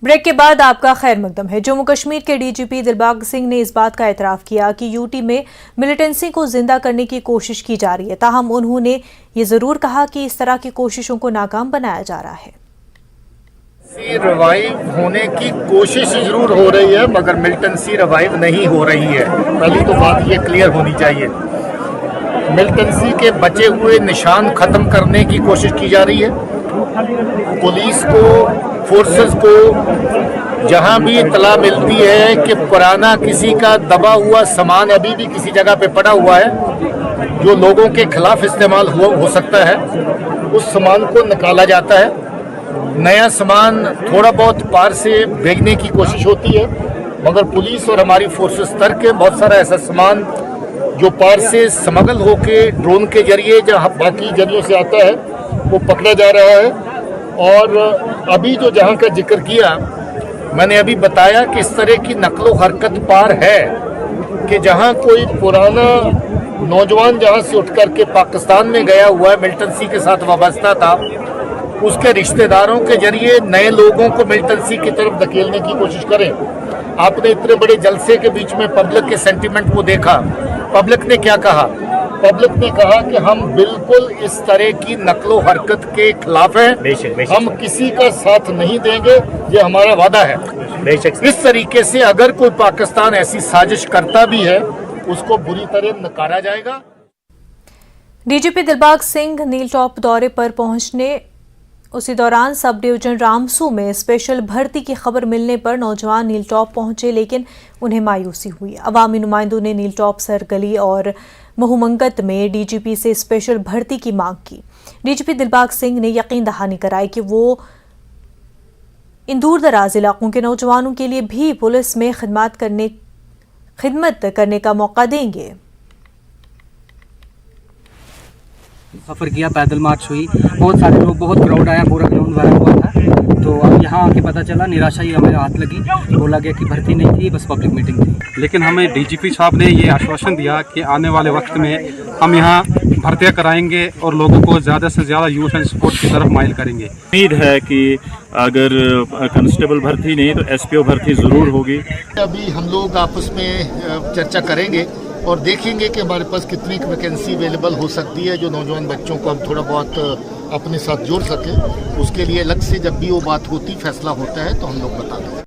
Break के बाद आपका खैर मकदम है। जम्मू कश्मीर के डीजीपी दिलबाग सिंह ने इस बात का एतराफ किया कि यूटी में मिलिटेंसी को जिंदा करने की कोशिश की जा रही है। ताहम उन्होंने ये जरूर कहा कि इस तरह की कोशिशों को नाकाम बनाया जा रहा है। रिवाइव होने की कोशिश जरूर हो रही है, मगर मिलिटेंसी रिवाइव नहीं हो रही है। पहली तो बात ये क्लियर होनी चाहिए। मिलिटेंसी के बचे हुए निशान खत्म करने की कोशिश की जा रही है। पुलिस को, फोर्सेस को जहां भी इत्तला मिलती है कि पुराना किसी का दबा हुआ सामान अभी भी किसी जगह पे पड़ा हुआ है जो लोगों के खिलाफ इस्तेमाल हो सकता है, उस सामान को निकाला जाता है। नया सामान थोड़ा बहुत पार से भेजने की कोशिश होती है, मगर पुलिस और हमारी फोर्सेस स्तर के बहुत सारा ऐसा सामान जो पार से स्मगल होके ड्रोन के जरिए जहाँ बाकी जरियों से आता है वो पकड़ा जा रहा है। और अभी जो जहाँ का जिक्र किया, मैंने अभी बताया कि इस तरह की नकलो हरकत पार है कि जहाँ कोई पुराना नौजवान जहाँ से उठ करके पाकिस्तान में गया हुआ है, मिलिटेंसी के साथ वाबस्ता था, उसके रिश्तेदारों के जरिए नए लोगों को मिलिटेंसी की तरफ धकेलने की कोशिश करें। आपने इतने बड़े जलसे के बीच में पब्लिक के सेंटीमेंट को देखा। पब्लिक ने क्या कहा? पब्लिक ने कहा कि हम बिल्कुल इस तरह की नकलो हरकत के खिलाफ हैं। हम किसी का साथ नहीं देंगे, ये हमारा वादा है। इस तरीके से अगर कोई पाकिस्तान ऐसी साजिश करता भी है, उसको बुरी तरह नकारा जाएगा। डीजीपी दिलबाग सिंह नील टॉप दौरे पर पहुंचने उसी दौरान सब डिवीजन रामसू में स्पेशल भर्ती की खबर मिलने पर नौजवान नील टॉप पहुंचे, लेकिन उन्हें मायूसी हुई। अवामी नुमाइंदों ने नील टॉप सरगली और महूमंगत में डीजीपी से स्पेशल भर्ती की मांग की। डीजीपी दिलबाग सिंह ने यकीन दहानी कराई कि वो इन दूर दराज इलाकों के नौजवानों के लिए भी पुलिस में खिदमत करने का मौका देंगे। सफ़र किया, पैदल मार्च हुई, बहुत सारे लोग, बहुत क्राउड आया, पूरा ग्राउंड भरा हुआ था। तो अब यहाँ आके पता चला, निराशा ही हमें हाथ लगी। बोला गया कि भर्ती नहीं थी, बस पब्लिक मीटिंग थी। लेकिन हमें डीजीपी साहब ने ये आश्वासन दिया कि आने वाले वक्त में हम यहाँ भर्तियाँ कराएंगे और लोगों को ज़्यादा से ज़्यादा यूथ एंड स्पोर्ट्स की तरफ माइल करेंगे। उम्मीद है कि अगर कांस्टेबल भर्ती नहीं तो एसपीओ भर्ती ज़रूर होगी। अभी हम लोग आपस में चर्चा करेंगे और देखेंगे कि हमारे पास कितनी वैकेंसी अवेलेबल हो सकती है जो नौजवान बच्चों को हम थोड़ा बहुत अपने साथ जोड़ सके। उसके लिए अलग से जब भी वो बात होती, फैसला होता है, तो हम लोग बता देंगे।